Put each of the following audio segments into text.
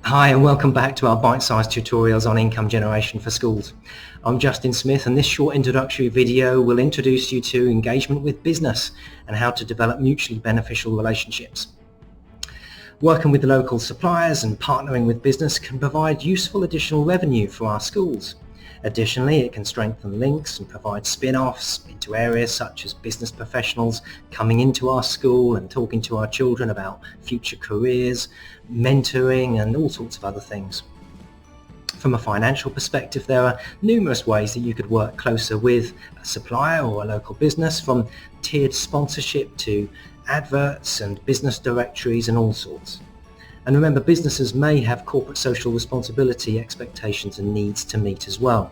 Hi and welcome back to our bite-sized tutorials on income generation for schools. I'm Justin Smith, and this short introductory video will introduce you to engagement with business and how to develop mutually beneficial relationships. Working with local suppliers and partnering with business can provide useful additional revenue for our schools. Additionally, it can strengthen links and provide spin-offs into areas such as business professionals coming into our school and talking to our children about future careers, mentoring and all sorts of other things. From a financial perspective, there are numerous ways that you could work closer with a supplier or a local business, from tiered sponsorship to adverts and business directories and all sorts. And remember, businesses may have corporate social responsibility expectations and needs to meet as well.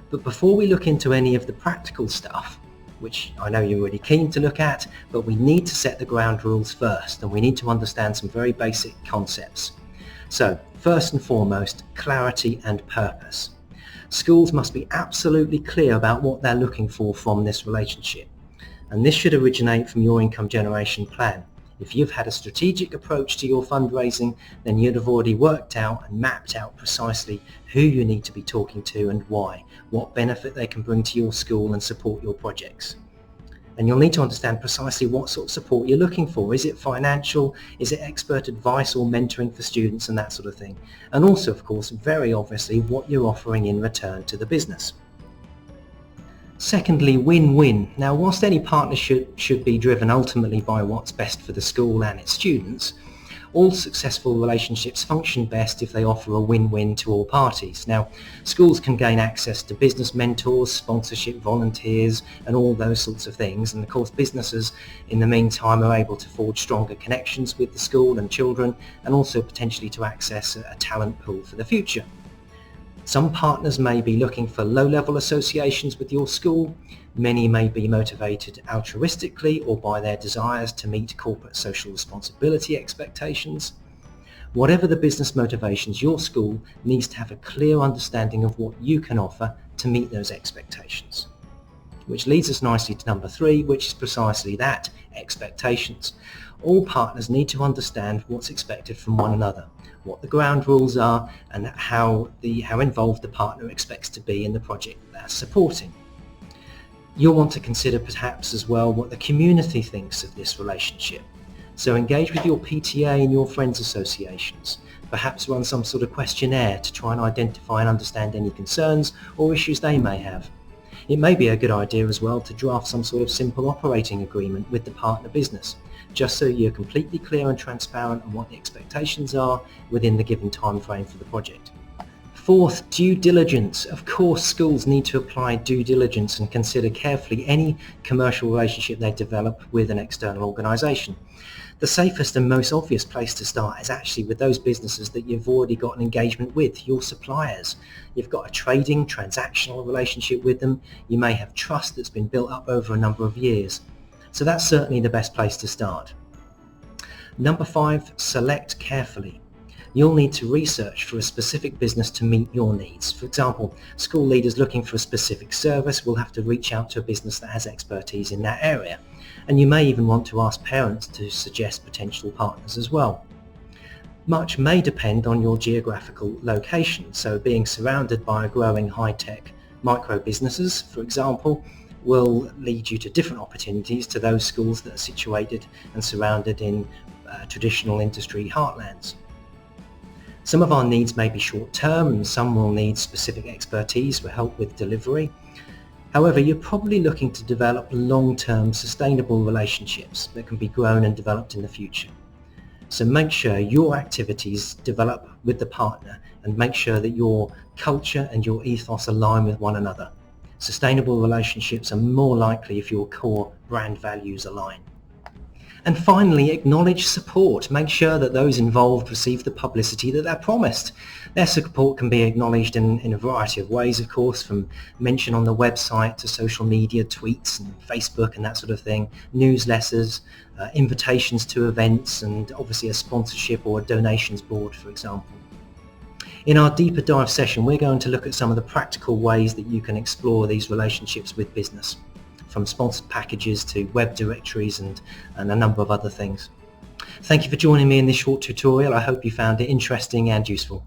But before we look into any of the practical stuff, which I know you're really keen to look at, but we need to set the ground rules first, and we need to understand some very basic concepts. So, first and foremost, clarity and purpose. Schools must be absolutely clear about what they're looking for from this relationship. And this should originate from your income generation plan. If you've had a strategic approach to your fundraising, then you'd have already worked out and mapped out precisely who you need to be talking to and why, what benefit they can bring to your school and support your projects. And you'll need to understand precisely what sort of support you're looking for. Is it financial? Is it expert advice or mentoring for students and that sort of thing? And also, of course, very obviously, what you're offering in return to the business. Secondly, win-win. Now, whilst any partnership should be driven ultimately by what's best for the school and its students, all successful relationships function best if they offer a win-win to all parties. Now, schools can gain access to business mentors, sponsorship, volunteers, and all those sorts of things. And of course, businesses in the meantime are able to forge stronger connections with the school and children, and also potentially to access a talent pool for the future. Some partners may be looking for low-level associations with your school. Many may be motivated altruistically or by their desires to meet corporate social responsibility expectations. Whatever the business motivations, your school needs to have a clear understanding of what you can offer to meet those expectations. Which leads us nicely to number 3, which is precisely that, expectations. All partners need to understand what's expected from one another, what the ground rules are, and how involved the partner expects to be in the project they're supporting. You'll want to consider perhaps as well what the community thinks of this relationship. So engage with your PTA and your friends associations. Perhaps run some sort of questionnaire to try and identify and understand any concerns or issues they may have. It may be a good idea as well to draft some sort of simple operating agreement with the partner business, just so you're completely clear and transparent on what the expectations are within the given time frame for the project. Fourth, due diligence. Of course, schools need to apply due diligence and consider carefully any commercial relationship they develop with an external organisation. The safest and most obvious place to start is actually with those businesses that you've already got an engagement with, your suppliers. You've got a trading, transactional relationship with them. You may have trust that's been built up over a number of years. So that's certainly the best place to start. Number 5, select carefully. You'll need to research for a specific business to meet your needs. For example, school leaders looking for a specific service will have to reach out to a business that has expertise in that area. And you may even want to ask parents to suggest potential partners as well. Much may depend on your geographical location, so being surrounded by a growing high-tech micro businesses, for example, will lead you to different opportunities to those schools that are situated and surrounded in traditional industry heartlands. Some of our needs may be short-term and some will need specific expertise for help with delivery. However, you're probably looking to develop long-term sustainable relationships that can be grown and developed in the future. So make sure your activities develop with the partner and make sure that your culture and your ethos align with one another. Sustainable relationships are more likely if your core brand values align. And finally, acknowledge support. Make sure that those involved receive the publicity that they're promised. Their support can be acknowledged in a variety of ways, of course, from mention on the website to social media, tweets and Facebook and that sort of thing, newsletters, invitations to events, and obviously a sponsorship or a donations board, for example. In our deeper dive session, we're going to look at some of the practical ways that you can explore these relationships with business, from sponsored packages to web directories and a number of other things. Thank you for joining me in this short tutorial. I hope you found it interesting and useful.